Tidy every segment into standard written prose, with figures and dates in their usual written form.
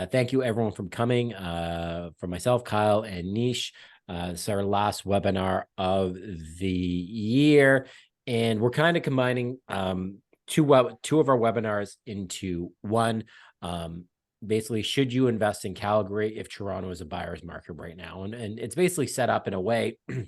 Thank you everyone for coming. For myself, Kyle, and Nish. This is our last webinar of the year, and we're kind of combining two of our webinars into one. Basically, should you invest in Calgary if Toronto is a buyer's market right now? And it's basically set up in a way. We're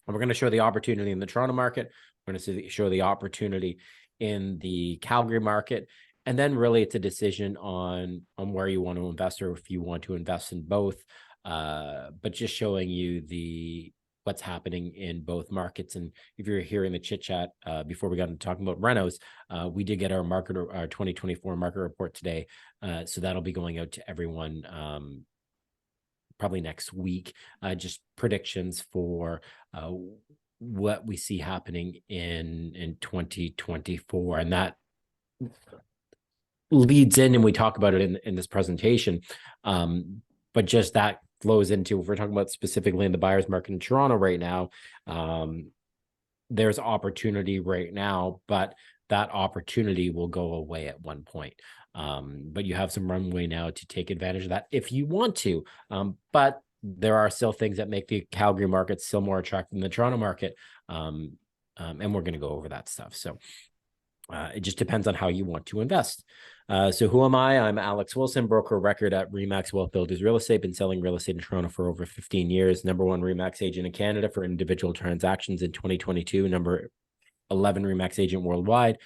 going to show the opportunity in the Toronto market. We're going to show the opportunity in the Calgary market. And then really it's a decision on where you want to invest or if you want to invest in both. But just showing you what's happening in both markets. And if you're hearing the chit chat before we got into talking about renos, we did get our 2024 market report today. So that'll be going out to everyone probably next week. Just predictions for what we see happening in 2024. And that leads in, and we talk about it in this presentation, but just that flows into, if we're talking about specifically in the buyer's market in Toronto right now, there's opportunity right now, but that opportunity will go away at one point. But you have some runway now to take advantage of that if you want to. But there are still things that make the Calgary market still more attractive than the Toronto market. And we're going to go over that stuff. So it just depends on how you want to invest. So who am I? I'm Alex Wilson, broker of record at Remax Wealth Builders Real Estate. Been selling real estate in Toronto for over 15 years. Number one Remax agent in Canada for individual transactions in 2022. Number 11 Remax agent worldwide.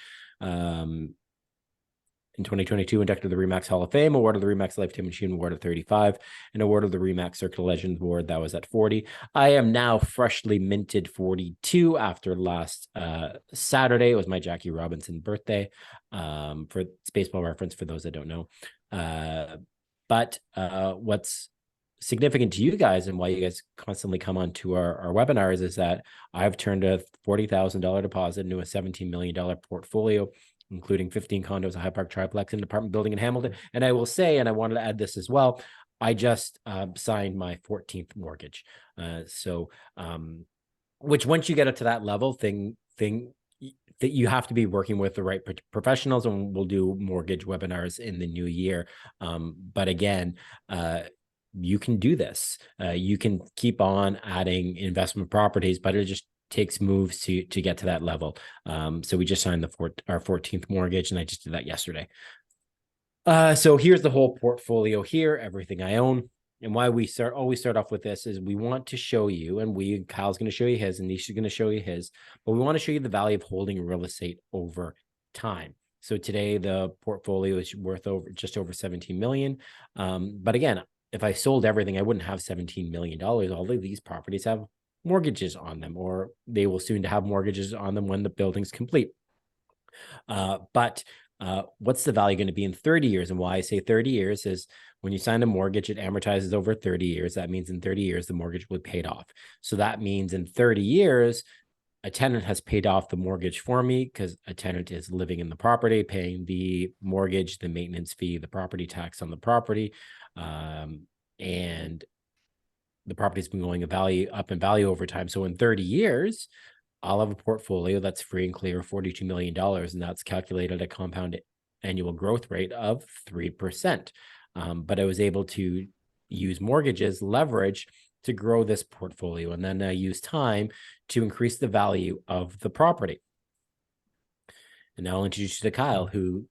In 2022, inducted to the Remax Hall of Fame, award of the Remax Lifetime Achievement Award at 35, and award of the Remax Circle Legends Award that was at 40. I am now freshly minted 42 after last Saturday. It was my Jackie Robinson birthday, for baseball reference for those that don't know. But what's significant to you guys and why you guys constantly come on to our webinars is that I've turned a $40,000 deposit into a $17 million portfolio, including 15 condos, a High Park triplex, and an apartment building in Hamilton. And I will say, and I wanted to add this as well, I just signed my 14th mortgage. Which once you get up to that level, thing that you have to be working with the right professionals, and we'll do mortgage webinars in the new year. But again, you can do this. You can keep on adding investment properties, but it just takes moves to get to that level. So we just signed our 14th mortgage, and I just did that yesterday. So here's the whole portfolio here, everything I own. And why we always start off with this is we want to show you, and Kyle's going to show you his, and Nish is going to show you his, but we want to show you the value of holding real estate over time. So today the portfolio is worth just over 17 million. But again, if I sold everything, I wouldn't have $17 million. All of these properties have mortgages on them, or they will soon have mortgages on them when the building's complete. But what's the value going to be in 30 years? And why I say 30 years is when you sign a mortgage, it amortizes over 30 years. That means in 30 years, the mortgage will be paid off. So that means in 30 years, a tenant has paid off the mortgage for me, because a tenant is living in the property, paying the mortgage, the maintenance fee, the property tax on the property. And the property's been going up in value over time. So in 30 years, I'll have a portfolio that's free and clear of $42 million, and that's calculated a compound annual growth rate of 3%. But I was able to use mortgages, leverage, to grow this portfolio, and then I use time to increase the value of the property. And now I'll introduce you to Kyle, who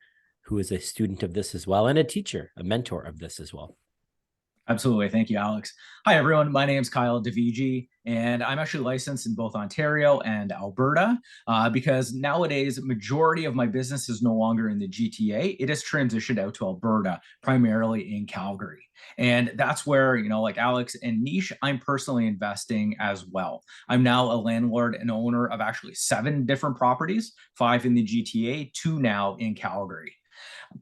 is a student of this as well, and a teacher, a mentor of this as well. Absolutely. Thank you, Alex. Hi, everyone. My name is Kyle DeVigi, and I'm actually licensed in both Ontario and Alberta because nowadays, majority of my business is no longer in the GTA. It has transitioned out to Alberta, primarily in Calgary. And that's where, like Alex and Nish, I'm personally investing as well. I'm now a landlord and owner of actually 7 different properties, 5 in the GTA, 2 now in Calgary.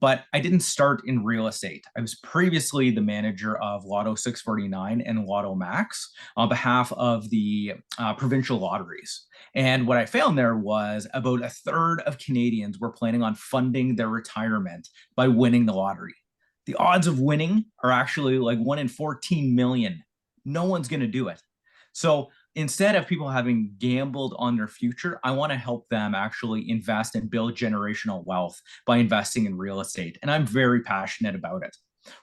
But I didn't start in real estate. I was previously the manager of Lotto 649 and Lotto Max on behalf of the provincial lotteries. And what I found there was about a third of Canadians were planning on funding their retirement by winning the lottery. The odds of winning are actually like 1 in 14 million. No one's going to do it. So instead of people having gambled on their future, I want to help them actually invest and build generational wealth by investing in real estate. And I'm very passionate about it.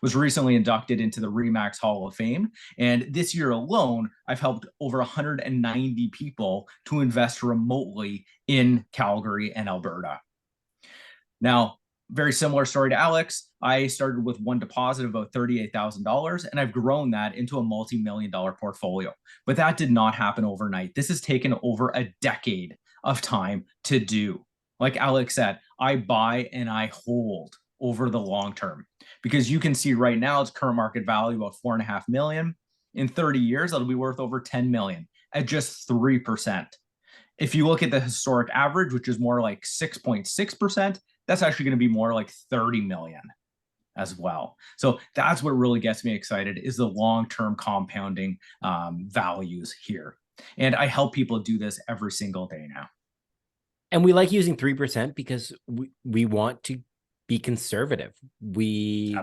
was recently inducted into the Remax Hall of Fame. And this year alone, I've helped over 190 people to invest remotely in Calgary and Alberta. Now, very similar story to Alex. I started with one deposit of about $38,000, and I've grown that into a multi-million-dollar portfolio. But that did not happen overnight. This has taken over a decade of time to do. Like Alex said, I buy and I hold over the long term, because you can see right now its current market value about 4.5 million. In 30 years, that'll be worth over 10 million at just 3%. If you look at the historic average, which is more like 6.6%, that's actually going to be more like 30 million as well. So that's what really gets me excited, is the long-term compounding values here. And I help people do this every single day now. And we like using 3% because we want to be conservative. We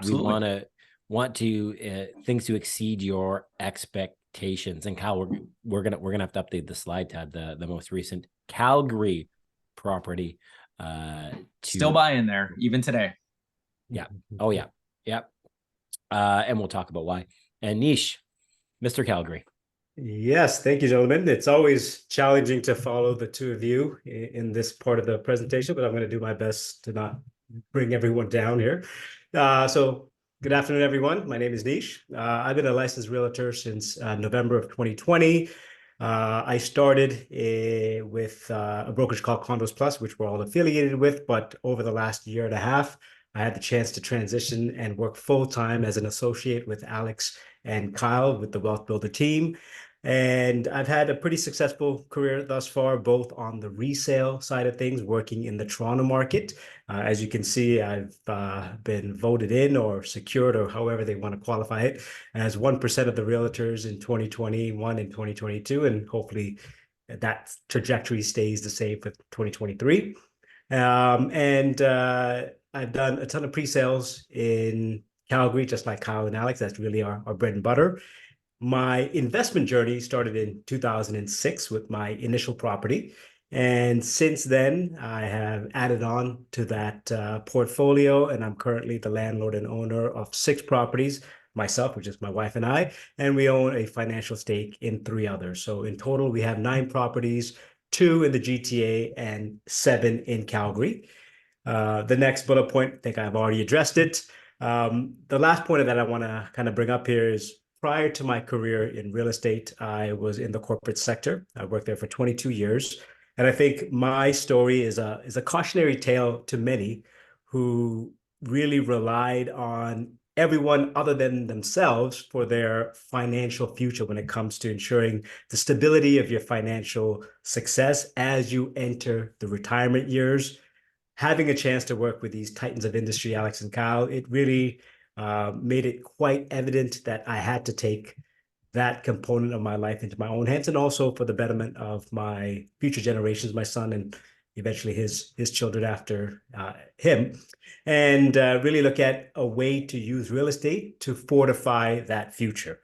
want to things to exceed your expectations. And Kyle, we're gonna have to update the slide to have the most recent Calgary property. Still buying there even today. Yeah. Oh yeah. Yeah. And we'll talk about why. And Nish, Mr. Calgary. Yes, thank you, gentlemen. It's always challenging to follow the two of you in this part of the presentation, but I'm going to do my best to not bring everyone down here. So good afternoon, everyone. My name is Nish. I've been a licensed realtor since November of 2020. I started with a brokerage called Condos Plus, which we're all affiliated with, but over the last year and a half, I had the chance to transition and work full-time as an associate with Alex and Kyle with the Wealth Builder team. And I've had a pretty successful career thus far, both on the resale side of things, working in the Toronto market. As you can see, I've been voted in or secured, or however they want to qualify it, as 1% of the realtors in 2021 and 2022. And hopefully that trajectory stays the same for 2023. I've done a ton of pre-sales in Calgary, just like Kyle and Alex. That's really our bread and butter. My investment journey started in 2006 with my initial property. And since then, I have added on to that portfolio, and I'm currently the landlord and owner of 6 properties, myself, which is my wife and I, and we own a financial stake in 3 others. So in total, we have 9 properties, 2 in the GTA and 7 in Calgary. The next bullet point, I think I've already addressed it. The last point that I want to kind of bring up here is, prior to my career in real estate, I was in the corporate sector. I worked there for 22 years. And I think my story is a cautionary tale to many who really relied on everyone other than themselves for their financial future when it comes to ensuring the stability of your financial success as you enter the retirement years. Having a chance to work with these titans of industry, Alex and Kyle, it really made it quite evident that I had to take that component of my life into my own hands, and also for the betterment of my future generations, my son, and eventually his children after him, and really look at a way to use real estate to fortify that future.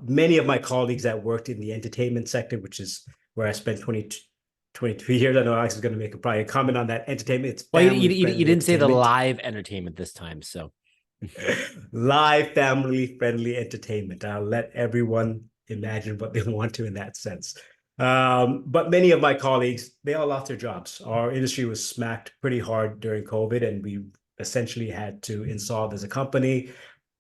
Many of my colleagues that worked in the entertainment sector, which is where I spent 22 years. I know Alex is going to make probably a comment on that. Entertainment. It's well, you didn't say the live entertainment this time, so live family-friendly entertainment. I'll let everyone imagine what they want to in that sense. But many of my colleagues, they all lost their jobs. Our industry was smacked pretty hard during COVID, and we essentially had to insolve as a company.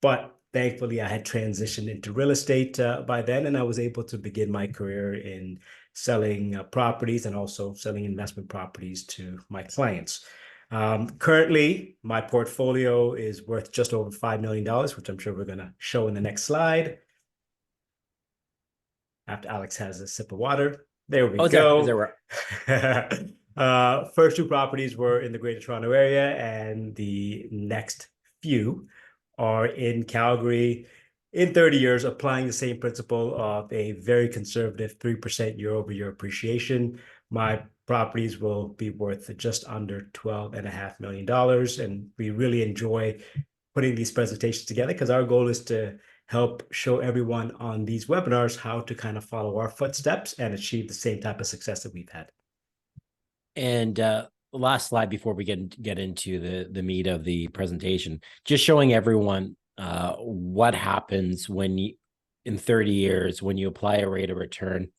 But thankfully, I had transitioned into real estate by then, and I was able to begin my career in selling properties and also selling investment properties to my clients. Currently, my portfolio is worth just over $5 million, which I'm sure we're going to show in the next slide. After Alex has a sip of water. There we go. First 2 properties were in the Greater Toronto area, and the next few are in Calgary. In 30 years, applying the same principle of a very conservative 3% year-over-year appreciation, my properties will be worth just under $12.5 million. And we really enjoy putting these presentations together because our goal is to help show everyone on these webinars how to kind of follow our footsteps and achieve the same type of success that we've had. And last slide before we get into the meat of the presentation, just showing everyone what happens when you, in 30 years, when you apply a rate of return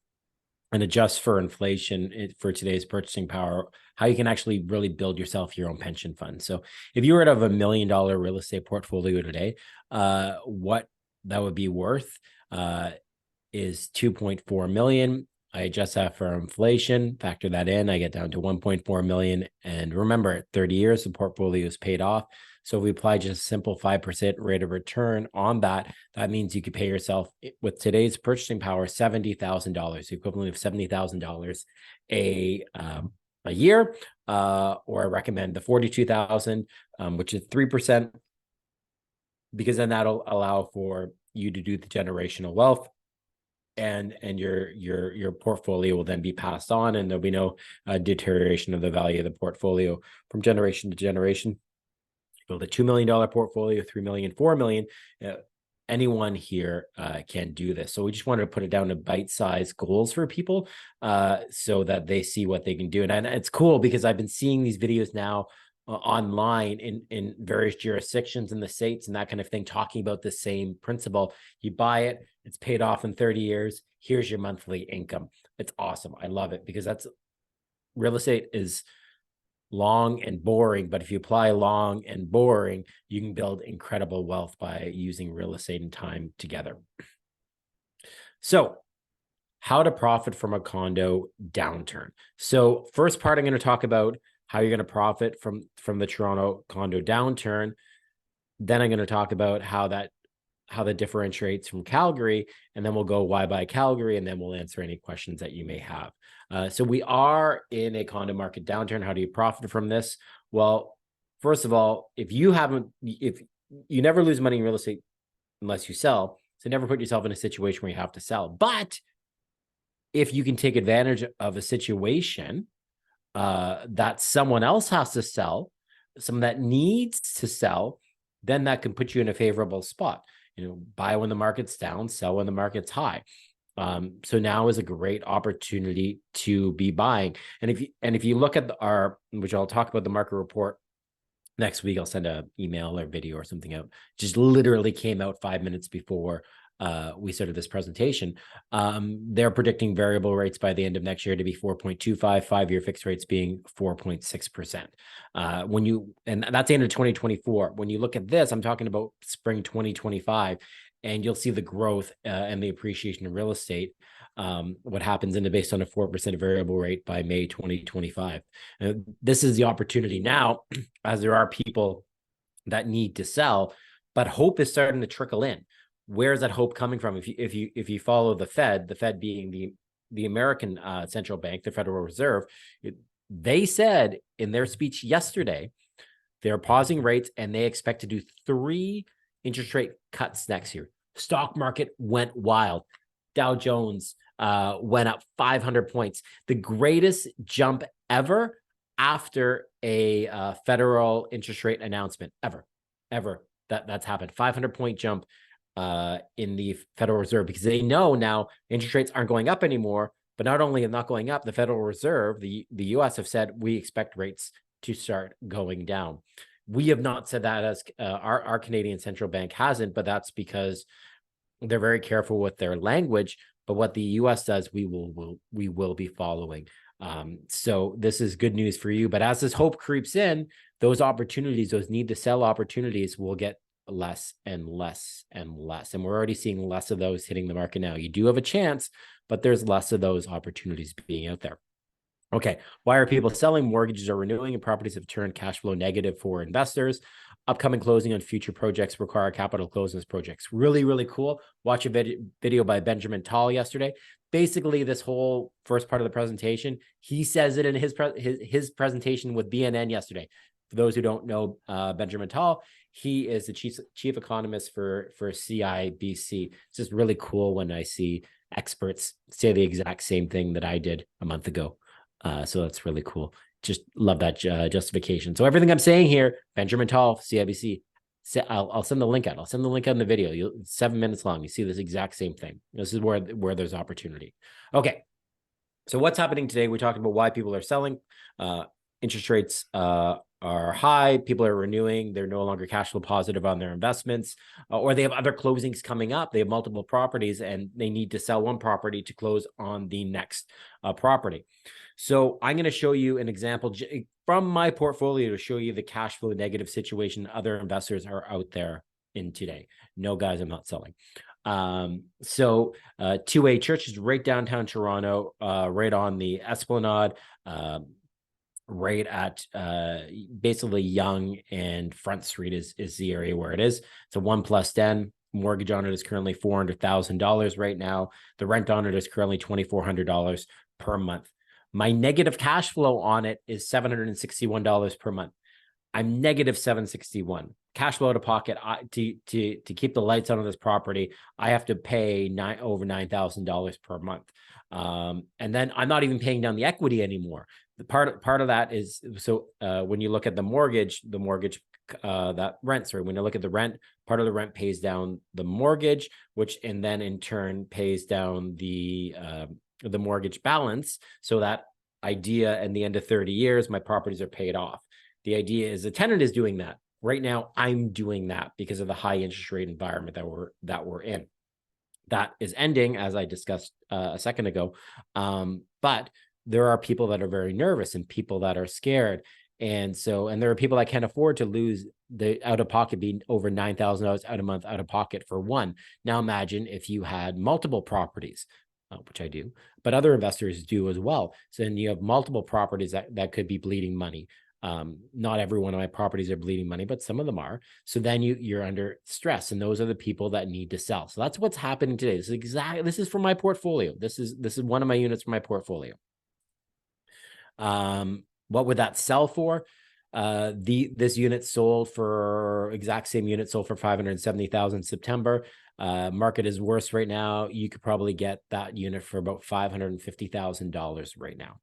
and adjust for inflation for today's purchasing power, how you can actually really build yourself your own pension fund. So if you were to have $1 million real estate portfolio today, what that would be worth is 2.4 million. I adjust that for inflation, factor that in, I get down to 1.4 million. And remember, at 30 years, the portfolio is paid off. So if we apply just a simple 5% rate of return on that, that means you could pay yourself, with today's purchasing power, $70,000, the equivalent of $70,000 a year, or I recommend the 42,000, which is 3%, because then that'll allow for you to do the generational wealth, and your portfolio will then be passed on, and there'll be no deterioration of the value of the portfolio from generation to generation. Build a $2 million portfolio, 3 million, 4 million. Anyone here can do this. So we just wanted to put it down to bite-sized goals for people, so that they see what they can do. And it's cool because I've been seeing these videos now online in various jurisdictions in the States and that kind of thing, talking about the same principle. You buy it, it's paid off in 30 years. Here's your monthly income. It's awesome. I love it, because that's, real estate is long and boring, but if you apply long and boring, you can build incredible wealth by using real estate and time together. So how to profit from a condo downturn. So first part, I'm going to talk about how you're going to profit from the Toronto condo downturn. Then I'm going to talk about how that differentiates from Calgary, and then we'll go why buy Calgary, and then we'll answer any questions that you may have. So we are in a condo market downturn. How do you profit from this? Well, first of all, if you never lose money in real estate unless you sell, so never put yourself in a situation where you have to sell. But if you can take advantage of a situation that someone else has to sell, someone that needs to sell, then that can put you in a favorable spot. Buy when the market's down, sell when the market's high. So now is a great opportunity to be buying. And if you look at which I'll talk about the market report next week, I'll send an email or video or something out. Just literally came out 5 minutes before we started this presentation. They're predicting variable rates by the end of next year to be 4.25, 5-year fixed rates being 4.6%. And that's the end of 2024. When you look at this, I'm talking about spring 2025, and you'll see the growth and the appreciation of real estate. What happens based on a 4% variable rate by May 2025. This is the opportunity now, as there are people that need to sell, but hope is starting to trickle in. Where's that hope coming from? If you follow the Fed being the American central bank, the Federal Reserve, they said in their speech yesterday, they're pausing rates and they expect to do 3 interest rate cuts next year. Stock market went wild. Dow Jones went up 500 points, the greatest jump ever after a federal interest rate announcement ever. That's happened. 500-point jump in the Federal Reserve, because they know now interest rates aren't going up anymore. But not only are not going up, the Federal Reserve, the U.S. have said we expect rates to start going down. We have not said that, as our Canadian central bank hasn't, but that's because they're very careful with their language. But what the U.S. does, we will be following. So this is good news for you. But as this hope creeps in, those opportunities, those need to sell opportunities, will get less and less and less. And we're already seeing less of those hitting the market now. You do have a chance, but there's less of those opportunities being out there. Okay, why are people selling? Mortgages are renewing and properties have turned cash flow negative for investors. Upcoming closing on future projects require capital closings projects. Really, really cool. Watch a video by Benjamin Tal yesterday. Basically, this whole first part of the presentation, he says it in his presentation with BNN yesterday. For those who don't know Benjamin Tal, he is the chief economist for CIBC. It's just really cool when I see experts say the exact same thing that I did a month ago. So that's really cool. Just love that justification. So everything I'm saying here, Benjamin Tal, CIBC, I'll send the link out. I'll send the link out in the video. It's 7 minutes long. You see this exact same thing. This is where there's opportunity. Okay. So what's happening today? We talked about why people are selling. Interest rates are high. People are renewing. They're no longer cash flow positive on their investments, or they have other closings coming up. They have multiple properties and they need to sell one property to close on the next property. So I'm going to show you an example from my portfolio to show you the cash flow negative situation other investors are out there in today. No, guys, I'm not selling. 2A Church is right downtown Toronto, right on the Esplanade, right at basically Yonge and Front Street is the area where it is. It's a 1+10. Mortgage on it is currently $400,000 right now. The rent on it is currently $2,400 per month. My negative cash flow on it is $761 per month. I'm negative 761 cash flow out of pocket. To keep the lights on this property, I have to pay over $9,000 per month. And then I'm not even paying down the equity anymore. The part of that is, so when you look at the mortgage that rent, sorry, when you look at the rent, part of the rent pays down the mortgage, which and then in turn pays down the mortgage balance. So that idea, at the end of 30 years, my properties are paid off. The idea is the tenant is doing that. Right now, I'm doing that because of the high interest rate environment that we're in. That is ending, as I discussed a second ago. But there are people that are very nervous and people that are scared. And there are people that can't afford to lose the out of pocket being over $9,000 out a month out of pocket for one. Now imagine if you had multiple properties, which I do, but other investors do as well. So then you have multiple properties that could be bleeding money. Not every one of my properties are bleeding money, but some of them are. So then you're under stress, and those are the people that need to sell. So that's what's happening today. This is from my portfolio. This is one of my units from my portfolio. What would that sell for? This unit sold for exact same unit sold for $570,000 in September. Market is worse right now. You could probably get that unit for about $550,000 right now.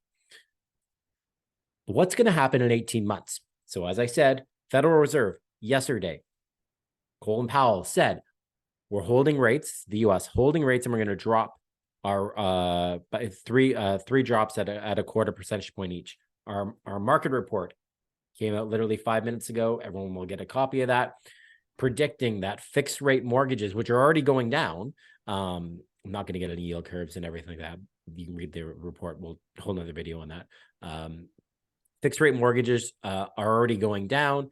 What's going to happen in 18 months? So as I said, Federal Reserve yesterday, Colin Powell said, we're holding rates, the US holding rates, and we're going to drop our three drops at a quarter percentage point each. Our market report came out literally 5 minutes ago. Everyone will get a copy of that, predicting that fixed rate mortgages, which are already going down. I'm not going to get any yield curves and everything like that. You can read the report. We'll hold another video on that. Fixed rate mortgages are already going down,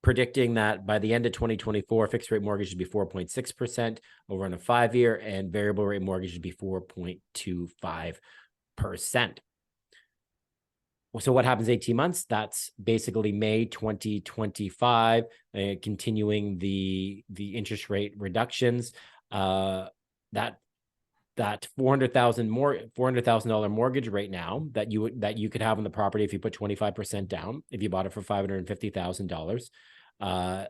predicting that by the end of 2024, fixed rate mortgage would be 4.6% over on a 5-year, and variable rate mortgage would be 4.25%. So what happens 18 months? That's basically May 2025, continuing the interest rate reductions. That $400,000 mortgage right now that you could have on the property if you put 25% down, if you bought it for $550,000,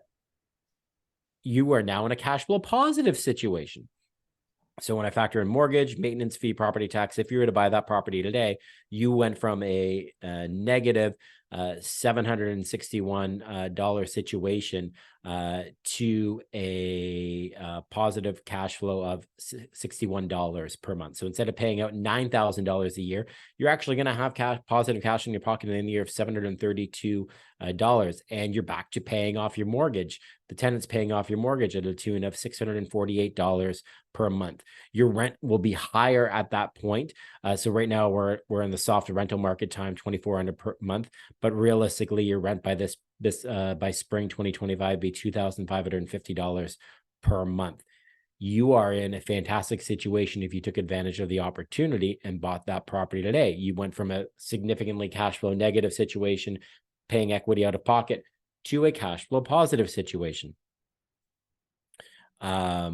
you are now in a cash flow positive situation. So when I factor in mortgage, maintenance fee, property tax, if you were to buy that property today, you went from a negative $761 situation to a positive cash flow of $61 per month. So instead of paying out $9,000 a year, you're actually going to have positive cash in your pocket in the year of $732, and you're back to paying off your mortgage. The tenant's paying off your mortgage at a tune of $648 per month. Your rent will be higher at that point. So right now we're in the soft rental market time, $2,400 per month, but realistically your rent by by spring 2025 be $2,550 per month. You are in a fantastic situation if you took advantage of the opportunity and bought that property today. You went from a significantly cash flow negative situation, paying equity out of pocket, to a cash flow positive situation. Now,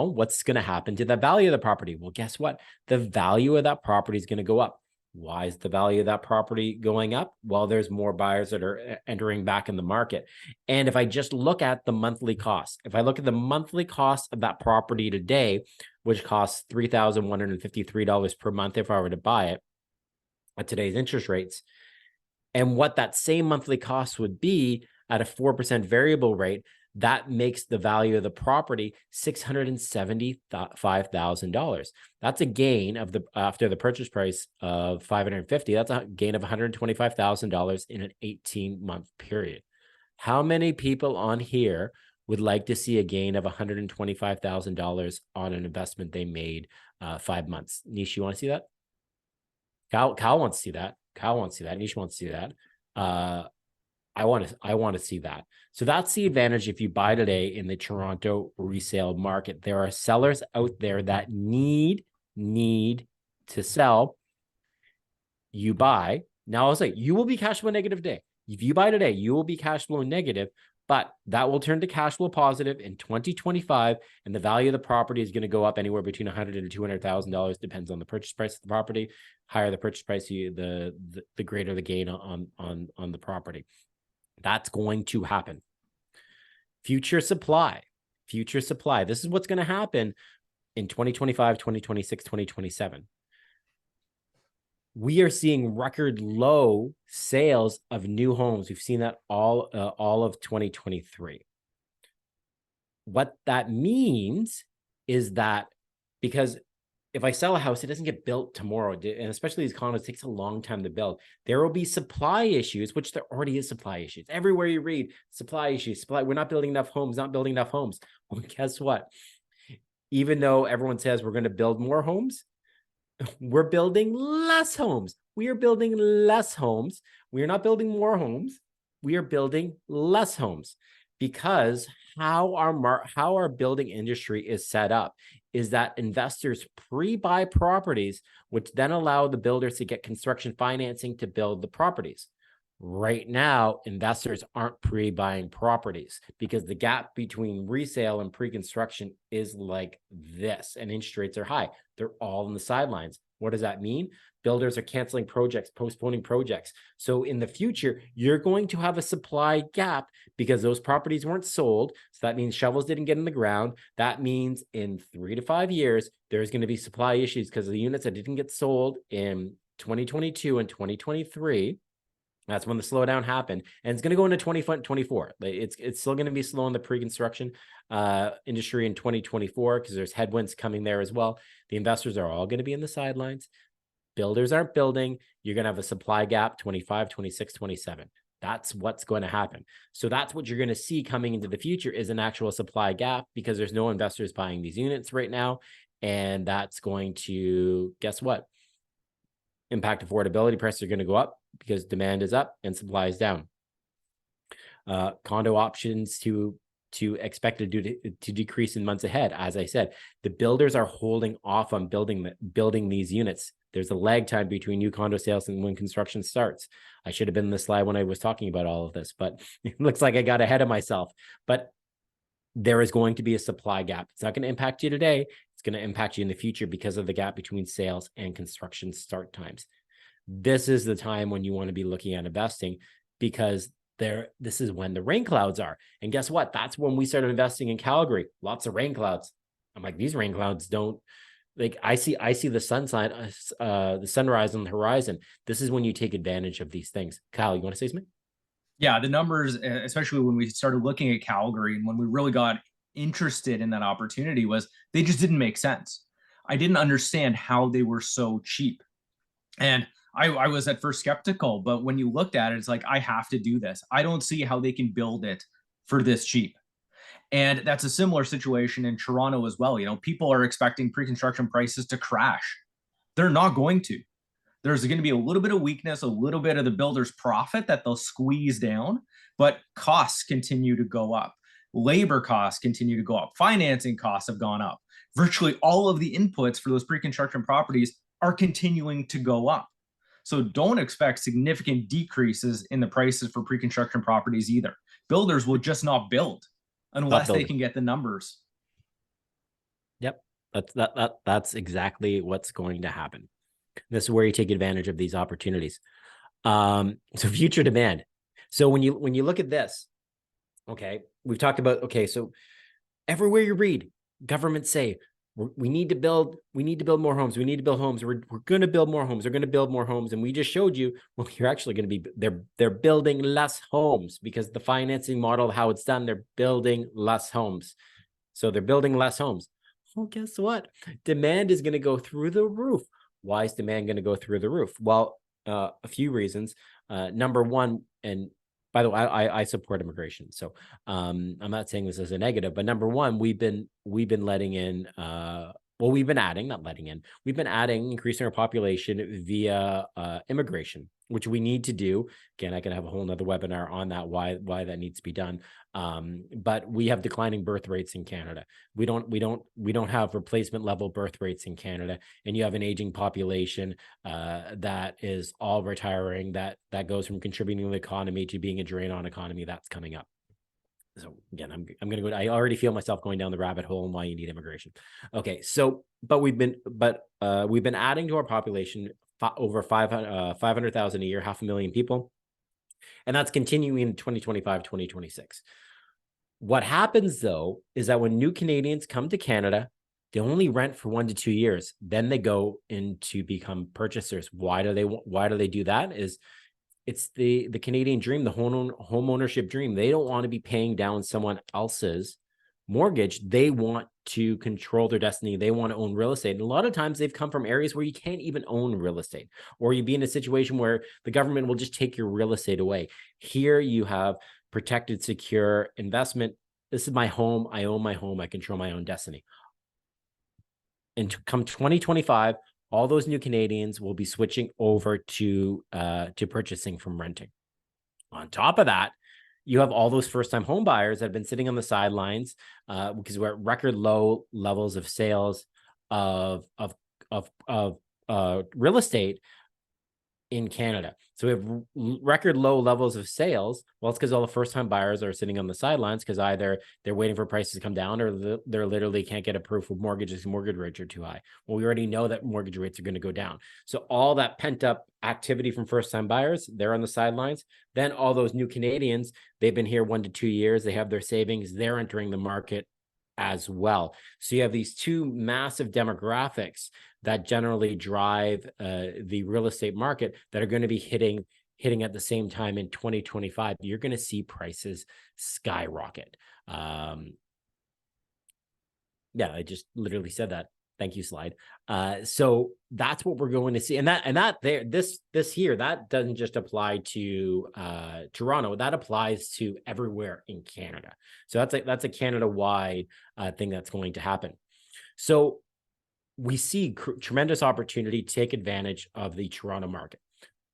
what's going to happen to the value of the property? Well, guess what? The value of that property is going to go up. Why is the value of that property going up? Well, there's more buyers that are entering back in the market. And if I just look at the monthly cost, if I look at the monthly cost of that property today, which costs $3,153 per month if I were to buy it at today's interest rates, and what that same monthly cost would be at a 4% variable rate, That makes the value of the property $675,000. That's a gain of the after the purchase price of $550. That's a gain of $125,000 in an 18-month period. How many people on here would like to see a gain of $125,000 on an investment they made 5 months? Nish, you want to see that? Kyle wants to see that. Kyle wants to see that. Nish wants to see that. I want to see that. So that's the advantage if you buy today in the Toronto resale market. There are sellers out there that need to sell. You buy. Now I'll say you will be cash flow negative today. If you buy today, you will be cash flow negative, but that will turn to cash flow positive in 2025, and the value of the property is going to go up anywhere between $100,000 and $200,000, depends on the purchase price of the property. Higher the purchase price, the greater the gain on the property. That's going to happen. Future supply. This is what's going to happen in 2025, 2026, 2027. We are seeing record low sales of new homes. We've seen that all of 2023. What that means is that because if I sell a house, it doesn't get built tomorrow, and especially these condos, it takes a long time to build. There will be supply issues, which there already is supply issues. Everywhere you read, supply issues, we're not building enough homes, Well, guess what? Even though everyone says we're going to build more homes, we're building less homes. We are building less homes. We are not building more homes. We are building less homes because how our building industry is set up is that investors pre-buy properties, which then allow the builders to get construction financing to build the properties. Right now, investors aren't pre-buying properties because the gap between resale and pre-construction is like this, and interest rates are high. They're all on the sidelines. What does that mean? Builders are canceling projects, postponing projects. So in the future, you're going to have a supply gap because those properties weren't sold. So that means shovels didn't get in the ground. That means in 3 to 5 years, there's going to be supply issues because of the units that didn't get sold in 2022 and 2023. That's when the slowdown happened, and it's going to go into 2024. It's still going to be slow in the pre-construction industry in 2024 because there's headwinds coming there as well. The investors are all going to be in the sidelines. Builders aren't building. You're going to have a supply gap 25, 26, 27. That's what's going to happen. So that's what you're going to see coming into the future is an actual supply gap because there's no investors buying these units right now. And that's going to, guess what? Impact affordability. Prices are going to go up because demand is up and supply is down. Condo options to expected to decrease in months ahead. As I said, the builders are holding off on building these units. There's a lag time between new condo sales and when construction starts. I should have been in the slide when I was talking about all of this, but it looks like I got ahead of myself. But there is going to be a supply gap. It's not going to impact you today. It's going to impact you in the future because of the gap between sales and construction start times. This is the time when you want to be looking at investing because this is when the rain clouds are. And guess what? That's when we started investing in Calgary. Lots of rain clouds. I'm like, these rain clouds don't, like, I see the the sunrise on the horizon. This is when you take advantage of these things. Kyle, you want to say something? Yeah, the numbers, especially when we started looking at Calgary and when we really got interested in that opportunity, was they just didn't make sense. I didn't understand how they were so cheap. And I was at first skeptical, but when you looked at it, it's like, I have to do this. I don't see how they can build it for this cheap. And that's a similar situation in Toronto as well. You know, people are expecting pre-construction prices to crash. They're not going to. There's going to be a little bit of weakness, a little bit of the builder's profit that they'll squeeze down, but costs continue to go up. Labor costs continue to go up. Financing costs have gone up. Virtually all of the inputs for those pre-construction properties are continuing to go up. So don't expect significant decreases in the prices for pre-construction properties either. Builders will just not build unless they can get the numbers. Yep, that's exactly what's going to happen. This is where you take advantage of these opportunities. So future demand. So when you look at this, okay, we've talked about, okay, so everywhere you read, governments say we need to build more homes. We need to build homes. We're going to build more homes. They're going to build more homes. And we just showed you, well, you're actually going to be, they're building less homes because the financing model, how it's done, they're building less homes. So they're building less homes. Well, guess what? Demand is going to go through the roof. Why is demand going to go through the roof? Well, a few reasons. Number one, and by the way, I support immigration, so I'm not saying this as a negative, but number one, we've been letting in, we've been adding, not letting in, we've been adding, increasing our population via immigration, which we need to do. Again, I can have a whole nother webinar on that, why that needs to be done. But we have declining birth rates in Canada. We don't have replacement level birth rates in Canada, and you have an aging population that is all retiring, that goes from contributing to the economy to being a drain on economy. That's coming up. So again, I'm going to go, I already feel myself going down the rabbit hole and why you need immigration. Okay. So, but we've been adding to our population over 500,000 a year, 500,000 people. And that's continuing in 2025, 2026. What happens though, is that when new Canadians come to Canada, they only rent for 1 to 2 years. Then they go into become purchasers. Why do they do that? It's the Canadian dream, the home ownership dream. They don't want to be paying down someone else's mortgage. They want to control their destiny. They want to own real estate. And a lot of times they've come from areas where you can't even own real estate, or you be in a situation where the government will just take your real estate away. Here you have protected, secure investment. This is my home. I own my home. I control my own destiny. And come 2025, all those new Canadians will be switching over to purchasing from renting. On top of that, you have all those first-time home buyers that have been sitting on the sidelines because we're at record low levels of sales of real estate in Canada. So we have record low levels of sales. Well, it's because all the first-time buyers are sitting on the sidelines because either they're waiting for prices to come down, or they're literally can't get approved for mortgages. Mortgage rates are too high. Well, we already know that mortgage rates are going to go down. So all that pent-up activity from first-time buyers, they're on the sidelines. Then all those new Canadians, they've been here 1 to 2 years. They have their savings. They're entering the market as well. So you have these two massive demographics that generally drive the real estate market that are going to be hitting at the same time in 2025. You're going to see prices skyrocket. Yeah, I just literally said that. Thank you, slide. So that's what we're going to see. And this here, that doesn't just apply to Toronto. That applies to everywhere in Canada. So that's a Canada-wide thing that's going to happen. So we see tremendous opportunity to take advantage of the Toronto market.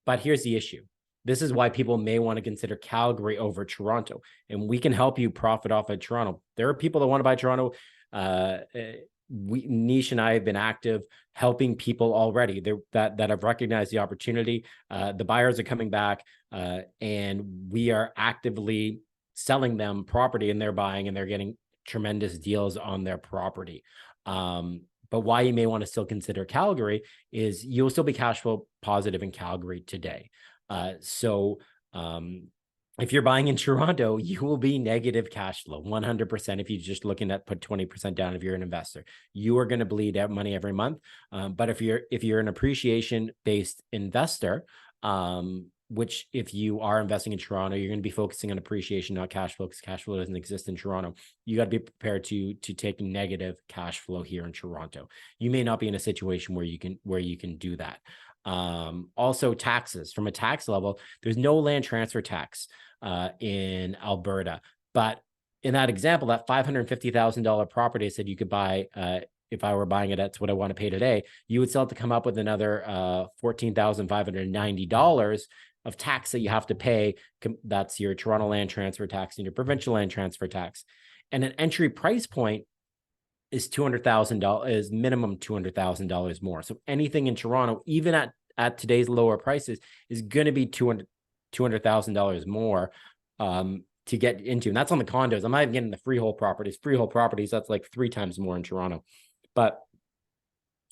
But here's the issue. This is why people may want to consider Calgary over Toronto. And we can help you profit off of Toronto. There are people that want to buy Toronto. Nish and I have been active helping people already that have recognized the opportunity. The buyers are coming back and we are actively selling them property, and they're buying and they're getting tremendous deals on their property. But why you may want to still consider Calgary is you'll still be cash flow positive in Calgary today. If you're buying in Toronto, you will be negative cash flow 100%. If you're just looking at put 20% down, if you're an investor, you are going to bleed out money every month. But if you're an appreciation-based investor, which if you are investing in Toronto, you're going to be focusing on appreciation, not cash flow, because cash flow doesn't exist in Toronto. You got to be prepared to take negative cash flow here in Toronto. You may not be in a situation where you can do that. Also, taxes. From a tax level, there's no land transfer tax in Alberta. But in that example, that $550,000 property I said you could buy, if I were buying it, that's what I want to pay today, you would still have to come up with another $14,590 of tax that you have to pay. That's your Toronto land transfer tax and your provincial land transfer tax. And an entry price point is $200,000, is minimum $200,000 more. So anything in Toronto, even at today's lower prices, is going to be $200,000 more to get into. And that's on the condos. I'm not even getting the freehold properties. Freehold properties, that's like 3 times more in Toronto. But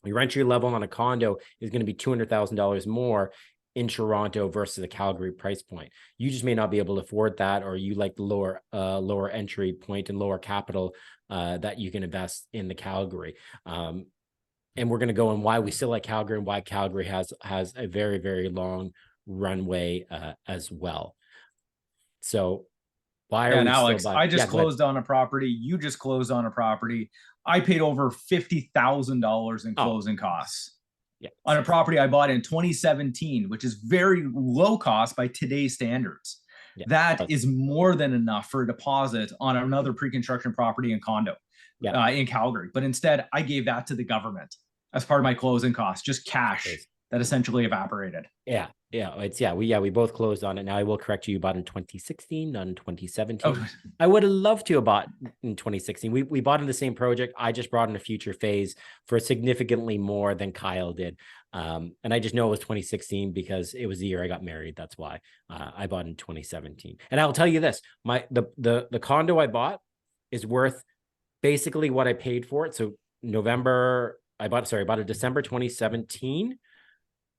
your entry level on a condo is going to be $200,000 more in Toronto versus the Calgary price point. You just may not be able to afford that, or you like the lower entry point and lower capital that you can invest in the Calgary. And we're going to go on why we still like Calgary and why Calgary has a very, very long runway as well. So why are we Alex, still buying? I just closed on a property. You just closed on a property. I paid over $50,000 in closing costs on a property I bought in 2017, which is very low cost by today's standards. That is more than enough for a deposit on another pre-construction property and condo in Calgary. But instead, I gave that to the government as part of my closing costs, just cash that essentially evaporated. We both closed on it. Now I will correct you, you bought in 2016, not in 2017. I would have loved to have bought in 2016. We bought in the same project. I just brought in a future phase for significantly more than Kyle did. And I just know it was 2016 because it was the year I got married. That's why I bought in 2017. And I'll tell you this, the condo I bought is worth basically what I paid for it. So I bought it December 2017.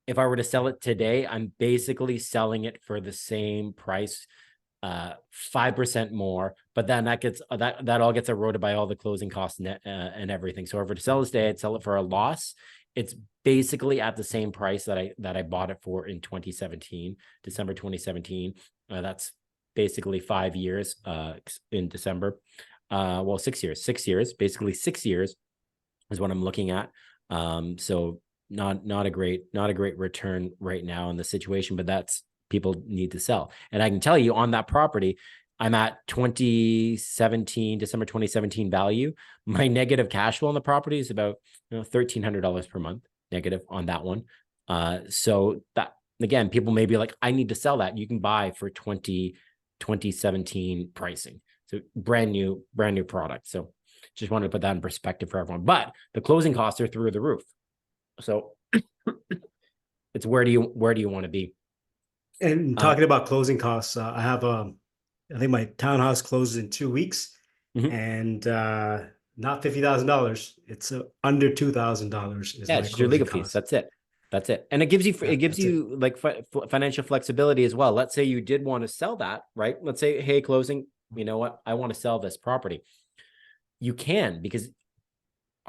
If I were to sell it today, I'm basically selling it for the same price, 5% more. But then that all gets eroded by all the closing costs and everything. So if I were to sell this today, I'd sell it for a loss. It's basically at the same price that I bought it for in 2017, December 2017. That's basically 5 years in December. 6 years, basically 6 years is what I'm looking at. So not a great return right now in the situation, but that's people need to sell. And I can tell you on that property, I'm at December 2017 value. My negative cash flow on the property is about $1,300 per month negative on that one. So that, again, people may be like, I need to sell that. You can buy for 2017 pricing. So brand new product. So just wanted to put that in perspective for everyone. But the closing costs are through the roof. So it's where do you want to be? And talking about closing costs, I have I think my townhouse closes in 2 weeks, and not $50,000. It's under $2,000. It's just your legal fees. That's it. And it gives you like financial flexibility as well. Let's say you did want to sell that, right? Let's say, hey, closing, you know what? I want to sell this property. You can, because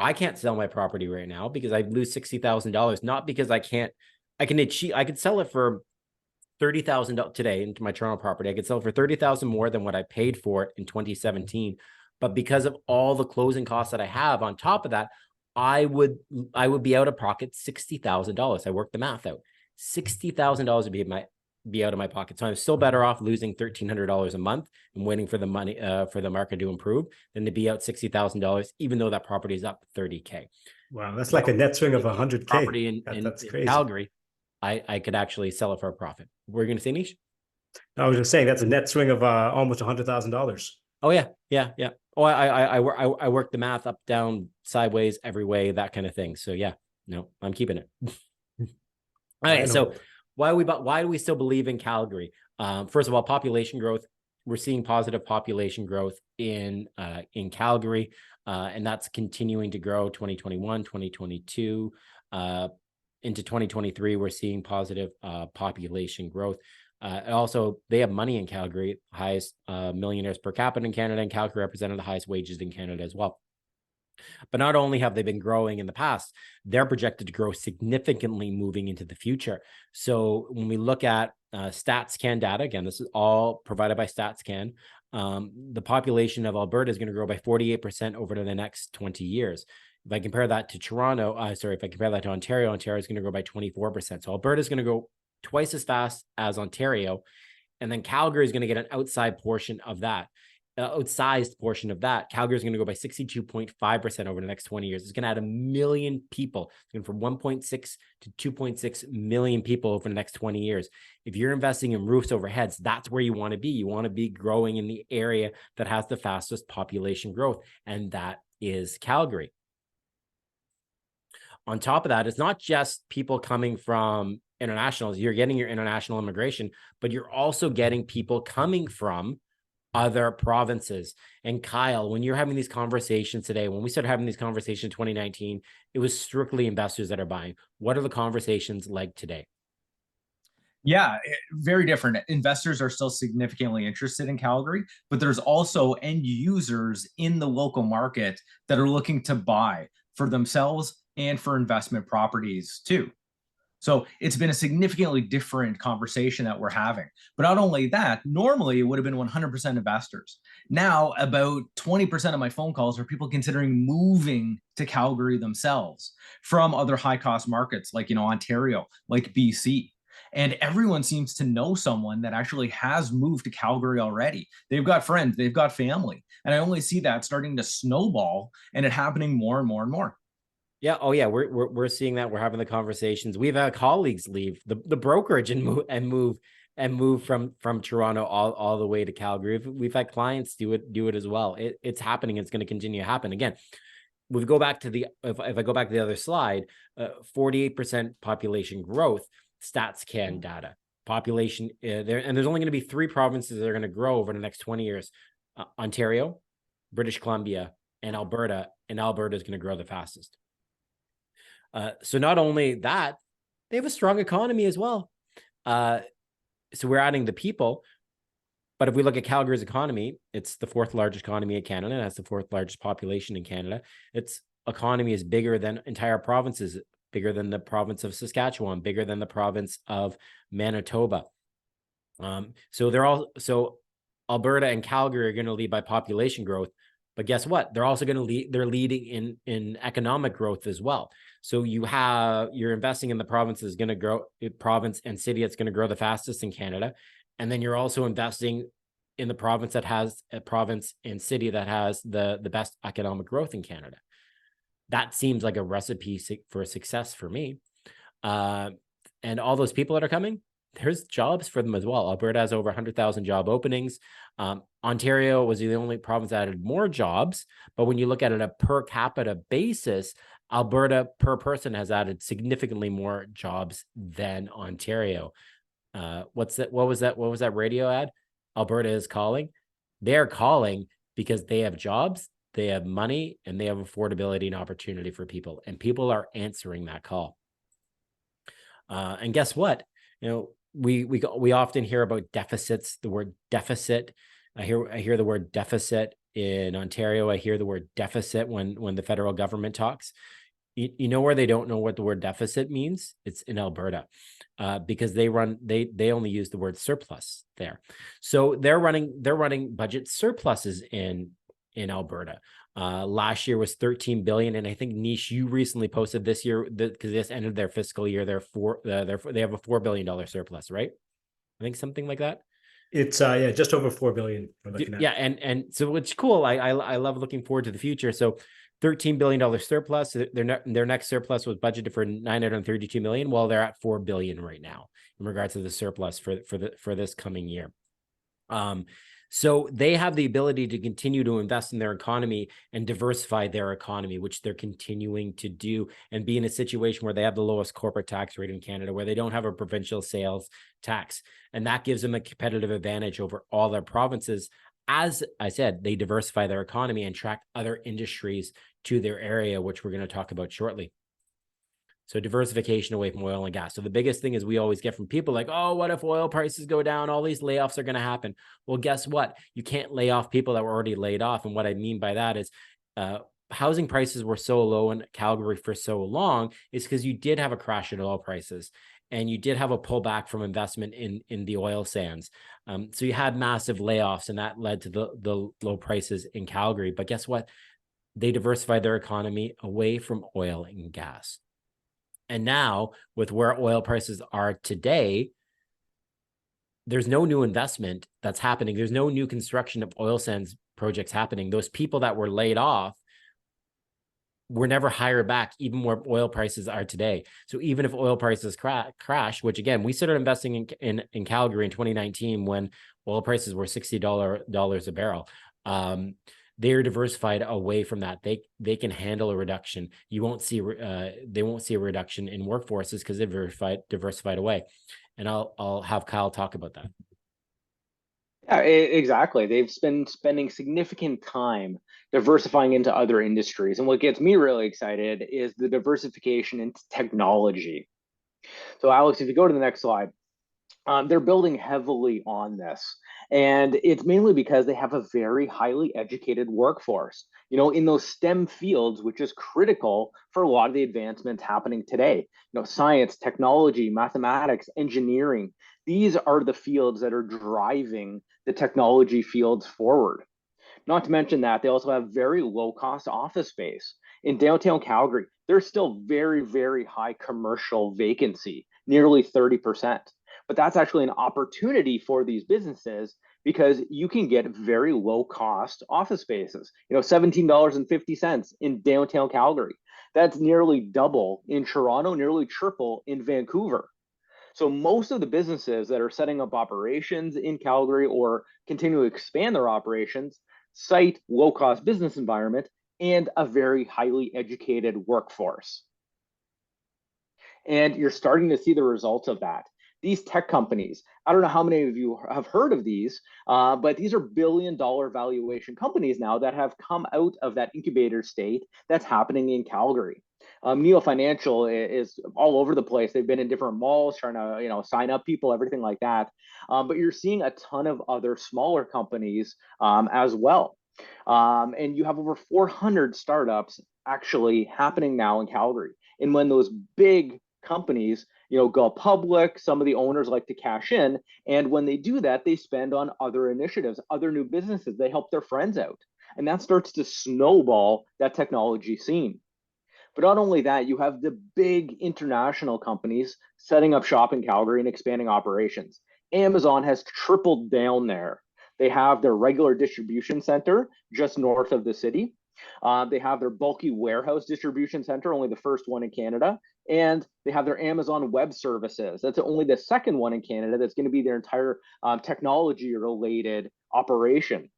I can't sell my property right now because I lose $60,000. Not because I could sell it for $30,000 today into my Toronto property. I could sell it for $30,000 more than what I paid for it in 2017. But because of all the closing costs that I have on top of that, I would be out of pocket $60,000. I worked the math out. $60,000 would be out of my pocket. So I'm still better off losing $1,300 a month and waiting for the money for the market to improve than to be out $60,000, even though that property is up $30K. Wow, that's like a net swing of $100K. Property that's crazy. In Calgary, I could actually sell it for a profit. What are you going to say, Nish? I was just saying that's a net swing of almost $100,000. Oh yeah. Oh, I worked the math up, down, sideways, every way, that kind of thing. So yeah, no, I'm keeping it. All right. So why do we still believe in Calgary? First of all, population growth. We're seeing positive population growth in Calgary, and that's continuing to grow 2021, 2022. Into 2023, we're seeing positive population growth. Also, they have money in Calgary, highest millionaires per capita in Canada, and Calgary represented the highest wages in Canada as well. But not only have they been growing in the past, they're projected to grow significantly moving into the future. So when we look at StatsCan data, again, this is all provided by StatsCan, the population of Alberta is going to grow by 48% over the next 20 years. If I compare that to if I compare that to Ontario, Ontario is going to grow by 24%. So Alberta is going to go twice as fast as Ontario. And then Calgary is going to get an outsized portion of that. Calgary is going to go by 62.5% over the next 20 years. It's going to add 1 million people. It's going from 1.6 to 2.6 million people over the next 20 years. If you're investing in roofs over heads, that's where you want to be. You want to be growing in the area that has the fastest population growth, and that is Calgary. On top of that, it's not just people coming from internationals. You're getting your international immigration, but you're also getting people coming from other provinces. And Kyle, when you're having these conversations today, when we started having these conversations in 2019, it was strictly investors that are buying. What are the conversations like today? Yeah, very different. Investors are still significantly interested in Calgary, but there's also end users in the local market that are looking to buy for themselves and for investment properties too. So it's been a significantly different conversation that we're having. But not only that, normally it would have been 100% investors. Now, about 20% of my phone calls are people considering moving to Calgary themselves from other high cost markets like, Ontario, like BC. And everyone seems to know someone that actually has moved to Calgary already. They've got friends, they've got family. And I only see that starting to snowball and it happening more and more and more. Yeah. Oh, yeah. We're seeing that. We're having the conversations. We've had colleagues leave the brokerage and move from Toronto all the way to Calgary. We've had clients do it as well. It's happening. It's going to continue to happen. Again, we go back to if I go back to the other slide, 48% population growth, Stats Can data. Population there, and there's only going to be 3 provinces that are going to grow over the next 20 years: Ontario, British Columbia, and Alberta. And Alberta is going to grow the fastest. So not only that, they have a strong economy as well. So we're adding the people. But if we look at Calgary's economy, it's the 4th largest economy in Canada. It has the 4th largest population in Canada. Its economy is bigger than entire provinces, bigger than the province of Saskatchewan, bigger than the province of Manitoba. So Alberta and Calgary are going to lead by population growth. But guess what? They're also going to lead. They're leading in economic growth as well. So you're investing in the province is going to grow, province and city that's going to grow the fastest in Canada, and then you're also investing in the province that has a province and city that has the best economic growth in Canada. That seems like a recipe for success for me. And all those people that are coming, there's jobs for them as well. Alberta has over 100,000 job openings. Ontario was the only province that added more jobs, but when you look at it a per capita basis, Alberta per person has added significantly more jobs than Ontario. What was that radio ad? Alberta is calling. They're calling because they have jobs, they have money, and they have affordability and opportunity for people, and people are answering that call. And guess what? We often hear about deficits, the word deficit. I hear the word deficit in Ontario. I hear the word deficit when the federal government talks. You know where they don't know what the word deficit means? It's in Alberta, because they only use the word surplus there. So they're running budget surpluses in Alberta. Last year was 13 billion, and I think, Nish, you recently posted this year because this ended their fiscal year. They have a $4 billion surplus, right? I think something like that. It's just over 4 billion. We're looking at. Yeah, and so it's cool. I love looking forward to the future. So $13 billion surplus. Their next surplus was budgeted for 932 million. Well, they're at 4 billion right now in regards to the surplus for this coming year. So they have the ability to continue to invest in their economy and diversify their economy, which they're continuing to do, and be in a situation where they have the lowest corporate tax rate in Canada, where they don't have a provincial sales tax. And that gives them a competitive advantage over all their provinces. As I said, they diversify their economy and attract other industries to their area, which we're going to talk about shortly. So diversification away from oil and gas. So the biggest thing is we always get from people like, oh, what if oil prices go down? All these layoffs are going to happen. Well, guess what? You can't lay off people that were already laid off. And what I mean by that is housing prices were so low in Calgary for so long is because you did have a crash in oil prices, and you did have a pullback from investment in the oil sands. So you had massive layoffs, and that led to the low prices in Calgary. But guess what? They diversified their economy away from oil and gas. And now, with where oil prices are today, there's no new investment that's happening. There's no new construction of oil sands projects happening. Those people that were laid off were never hired back, even where oil prices are today. So even if oil prices crash, which again, we started investing in Calgary in 2019 when oil prices were $60 a barrel. They're diversified away from that. They can handle a reduction. They won't see a reduction in workforces because they're diversified away. And I'll have Kyle talk about that. Yeah, exactly. They've been spending significant time diversifying into other industries. And what gets me really excited is the diversification into technology. So Alex, if you go to the next slide, They're building heavily on this. And it's mainly because they have a very highly educated workforce, in those STEM fields, which is critical for a lot of the advancements happening today. Science, technology, mathematics, engineering. These are the fields that are driving the technology fields forward. Not to mention that they also have very low cost office space. In downtown Calgary, there's still very, very high commercial vacancy, nearly 30%. But that's actually an opportunity for these businesses because you can get very low cost office spaces, $17.50 in downtown Calgary. That's nearly double in Toronto, nearly triple in Vancouver. So most of the businesses that are setting up operations in Calgary or continue to expand their operations cite low-cost business environment and a very highly educated workforce. And you're starting to see the results of that. These tech companies, I don't know how many of you have heard of these, but these are billion-dollar valuation companies now that have come out of that incubator state that's happening in Calgary. Neo Financial is all over the place. They've been in different malls trying to, sign up people, everything like that. But you're seeing a ton of other smaller companies as well. And you have over 400 startups actually happening now in Calgary. And when those big companies, go public, some of the owners like to cash in. And when they do that, they spend on other initiatives, other new businesses. They help their friends out. And that starts to snowball that technology scene. But not only that, you have the big international companies setting up shop in Calgary and expanding operations. Amazon has tripled down there. They have their regular distribution center just north of the city. They have their bulky warehouse distribution center, only the first one in Canada. And they have their Amazon Web Services. That's only the second one in Canada that's going to be their entire technology related operation.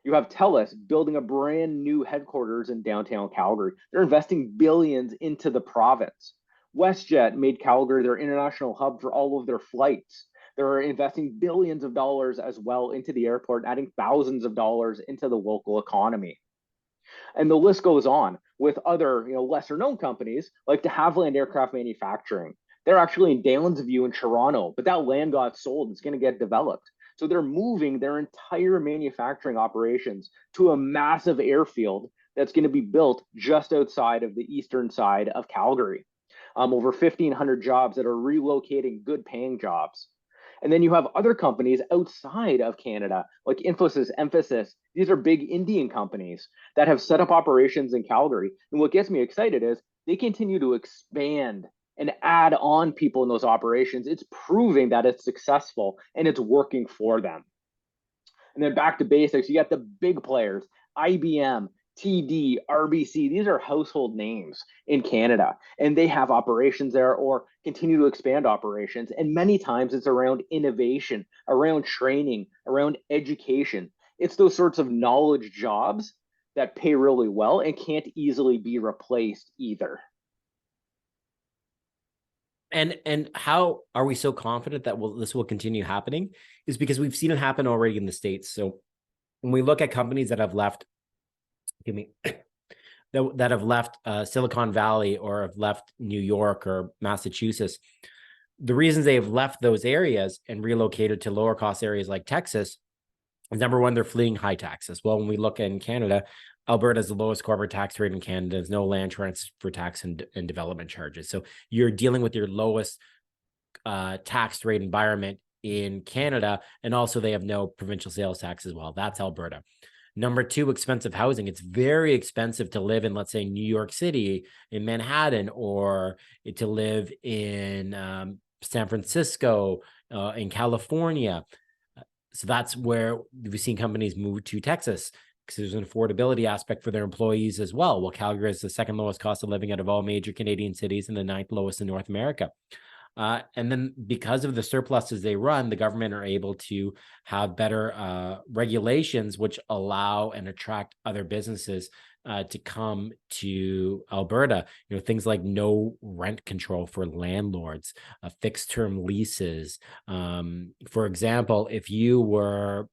You have TELUS building a brand new headquarters in downtown Calgary. They're investing billions into the province. WestJet made Calgary their international hub for all of their flights. They're investing billions of dollars as well into the airport, adding thousands of dollars into the local economy. And the list goes on with other, lesser known companies like de Havilland Aircraft Manufacturing. They're actually in Downsview in Toronto, but that land got sold. It's going to get developed. So they're moving their entire manufacturing operations to a massive airfield that's going to be built just outside of the eastern side of Calgary. Over 1,500 jobs that are relocating good paying jobs. And then you have other companies outside of Canada, like Infosys, Emphasis. These are big Indian companies that have set up operations in Calgary. And what gets me excited is they continue to expand and add on people in those operations. It's proving that it's successful and it's working for them. And then back to basics, you got the big players, IBM, TD, RBC. These are household names in Canada, and they have operations there or continue to expand operations. And many times it's around innovation, around training, around education. It's those sorts of knowledge jobs that pay really well and can't easily be replaced either. And how are we so confident that this will continue happening is because we've seen it happen already in the States. So when we look at companies that have left, that have left Silicon Valley or have left New York or Massachusetts, the reasons they have left those areas and relocated to lower cost areas like Texas is number one, they're fleeing high taxes. Well, when we look in Canada, Alberta has the lowest corporate tax rate in Canada. There's no land transfer tax and development charges. So you're dealing with your lowest tax rate environment in Canada. And also they have no provincial sales tax as well. That's Alberta. Number two, expensive housing. It's very expensive to live in, let's say, New York City, in Manhattan, or to live in San Francisco, in California. So that's where we've seen companies move to Texas because there's an affordability aspect for their employees as well. Well, Calgary is the second lowest cost of living out of all major Canadian cities and the ninth lowest in North America. And then because of the surpluses they run, the government are able to have better regulations, which allow and attract other businesses to come to Alberta. Things like no rent control for landlords, fixed term leases. For example, if you were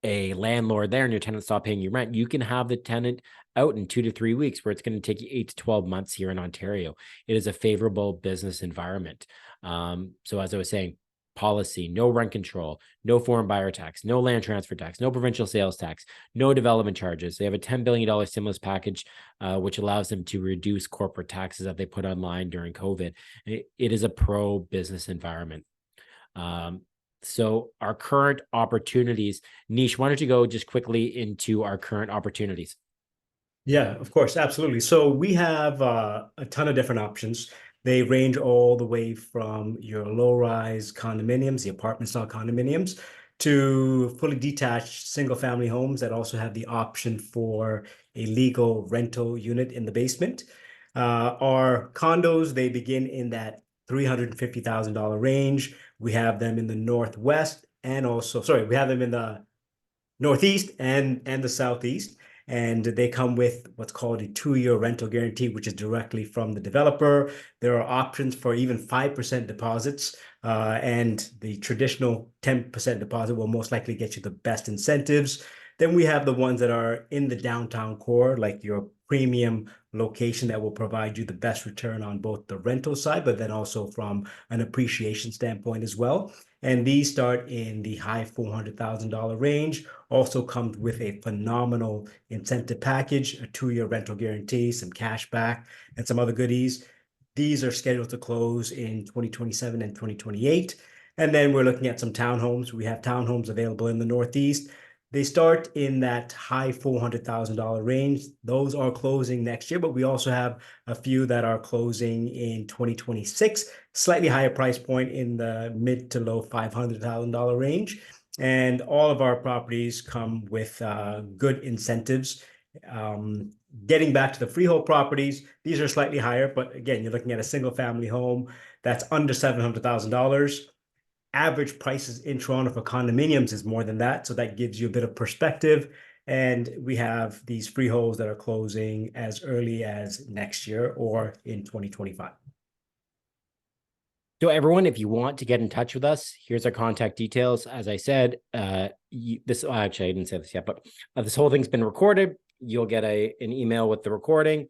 a landlord there and your tenant stopped paying you rent, you can have the tenant out in 2 to 3 weeks, where it's going to take you 8 to 12 months here in Ontario. It is a favorable business environment. So as I was saying, policy, no rent control, no foreign buyer tax, no land transfer tax, no provincial sales tax, no development charges. They have a $10 billion stimulus package, which allows them to reduce corporate taxes that they put online during COVID. It is a pro-business environment. So our current opportunities, Nish, why don't you go just quickly into our current opportunities? Yeah, of course, absolutely. So we have a ton of different options. They range all the way from your low-rise condominiums, the apartment-style condominiums, to fully detached single-family homes that also have the option for a legal rental unit in the basement. Our condos, they begin in that $350,000 range. We have them in the Northwest and also, sorry, we have them in the Northeast and the Southeast. And they come with what's called a 2-year rental guarantee, which is directly from the developer. There are options for even 5% deposits, and the traditional 10% deposit will most likely get you the best incentives. Then we have the ones that are in the downtown core, like your premium location that will provide you the best return on both the rental side, but then also from an appreciation standpoint as well. And these start in the high $400,000 range. Also comes with a phenomenal incentive package, a 2-year rental guarantee, some cash back, and some other goodies. These are scheduled to close in 2027 and 2028. And then we're looking at some townhomes. We have townhomes available in the Northeast. They start in that high $400,000 range. Those are closing next year, but we also have a few that are closing in 2026, slightly higher price point in the mid to low $500,000 range. And all of our properties come with good incentives. Getting back to the freehold properties, these are slightly higher, but again, you're looking at a single family home that's under $700,000. Average prices in Toronto for condominiums is more than that. So that gives you a bit of perspective. And we have these freeholds that are closing as early as next year or in 2025. So everyone, if you want to get in touch with us, here's our contact details. As I said, actually, I didn't say this yet, but this whole thing's been recorded. You'll get an email with the recording.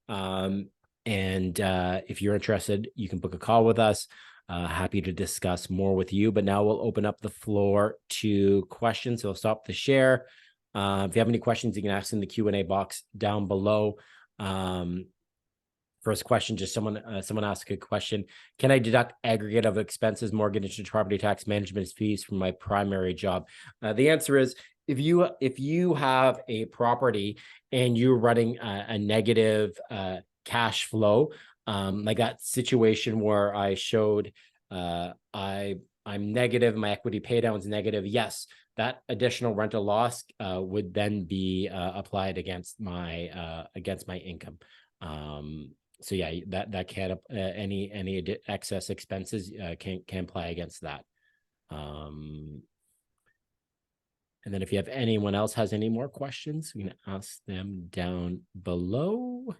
And if you're interested, you can book a call with us. Happy to discuss more with you, but now we'll open up the floor to questions. So I'll stop the share. If you have any questions, you can ask in the Q&A box down below. First question, just someone asked a question. Can I deduct aggregate of expenses, mortgage and property tax management fees from my primary job? The answer is, if you have a property and you're running a negative cash flow, like that situation where I showed I'm negative, my equity pay down is negative. Yes, that additional rental loss would then be applied against my income. So yeah, that can't any excess expenses can apply against that. And then if you have anyone else has any more questions, we can ask them down below.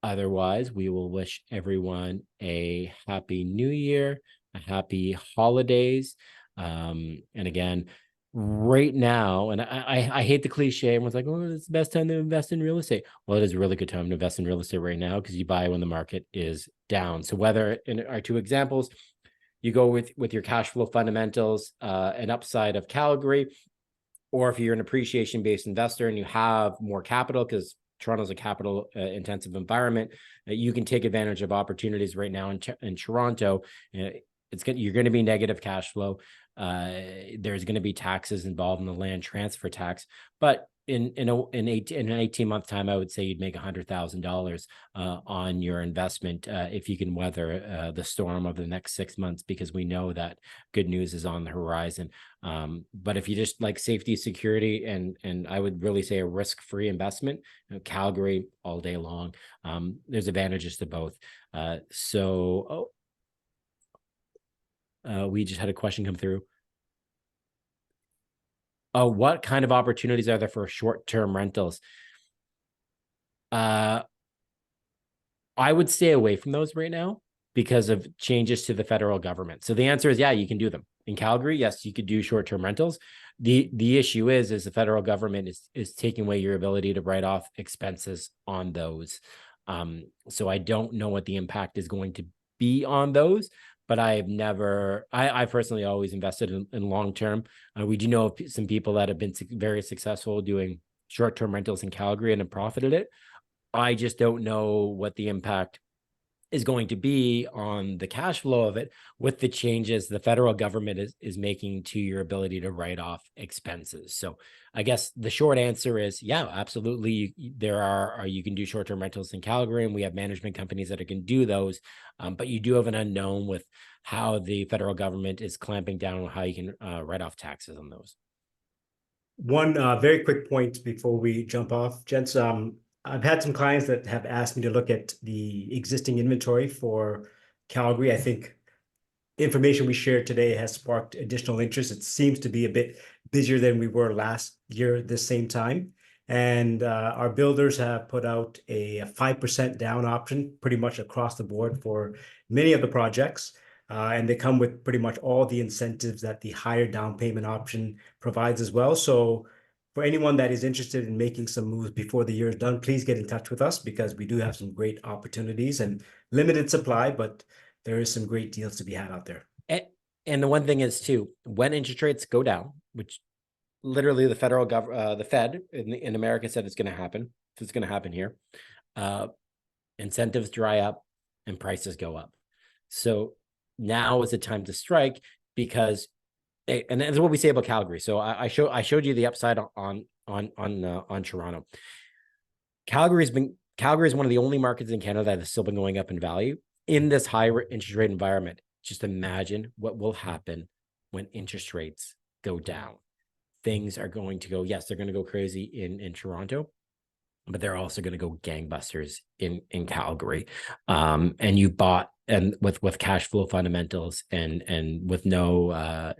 Otherwise, we will wish everyone a happy new year, a happy holidays. And again, right now, and I hate the cliche, everyone's like, oh, it's the best time to invest in real estate. Well, it is a really good time to invest in real estate right now because you buy when the market is down. So whether in our two examples, you go with your cash flow fundamentals, an upside of Calgary, or if you're an appreciation-based investor and you have more capital, because Toronto's a capital intensive environment, you can take advantage of opportunities right now in Toronto. You're going to be negative cash flow. There's going to be taxes involved in the land transfer tax, but in an 18-month time, I would say you'd make $100,000 on your investment if you can weather the storm of the next 6 months, because we know that good news is on the horizon. But if you just like safety, security, and I would really say a risk-free investment, Calgary all day long, there's advantages to both. We just had a question come through. What kind of opportunities are there for short-term rentals? I would stay away from those right now because of changes to the federal government. So the answer is, yeah, you can do them. In Calgary, yes, you could do short-term rentals. The issue is the federal government is taking away your ability to write off expenses on those. So I don't know what the impact is going to be on those, but I personally always invested in long term. We do know of some people that have been very successful doing short-term rentals in Calgary and have profited it. I just don't know what the impact is going to be on the cash flow of it with the changes the federal government is making to your ability to write off expenses. So I guess the short answer is, yeah, absolutely. You can do short-term rentals in Calgary, and we have management companies that can do those. But you do have an unknown with how the federal government is clamping down on how you can write off taxes on those. One very quick point before we jump off, gents. I've had some clients that have asked me to look at the existing inventory for Calgary. I think information we shared today has sparked additional interest. It seems to be a bit busier than we were last year at this same time. And our builders have put out a 5% down option pretty much across the board for many of the projects. And they come with pretty much all the incentives that the higher down payment option provides as well. So for anyone that is interested in making some moves before the year is done, please get in touch with us, because we do have some great opportunities and limited supply, but there is some great deals to be had out there. And the one thing is too, when interest rates go down, which literally the the Fed in America said it's going to happen. So it's going to happen here. Incentives dry up and prices go up. So now is the time to strike, because and that's what we say about Calgary. So I showed you the upside on Toronto. Calgary is one of the only markets in Canada that has still been going up in value in this high interest rate environment. Just imagine what will happen when interest rates go down. Things are going to go, yes, they're going to go crazy in Toronto, but they're also going to go gangbusters in Calgary. And you bought, and with cash flow fundamentals and with no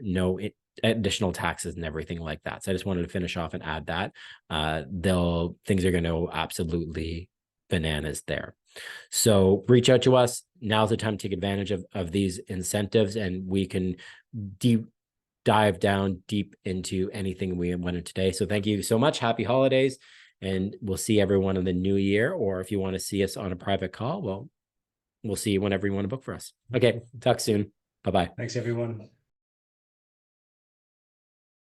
additional taxes and everything like that. So I just wanted to finish off and add that things are going to go absolutely bananas there. So reach out to us. Now's the time to take advantage of these incentives, and we can dive down deep into anything we wanted today. So thank you so much. Happy holidays. And we'll see everyone in the new year. Or if you want to see us on a private call, well, we'll see you whenever you want to book for us. Okay, talk soon. Bye-bye. Thanks, everyone.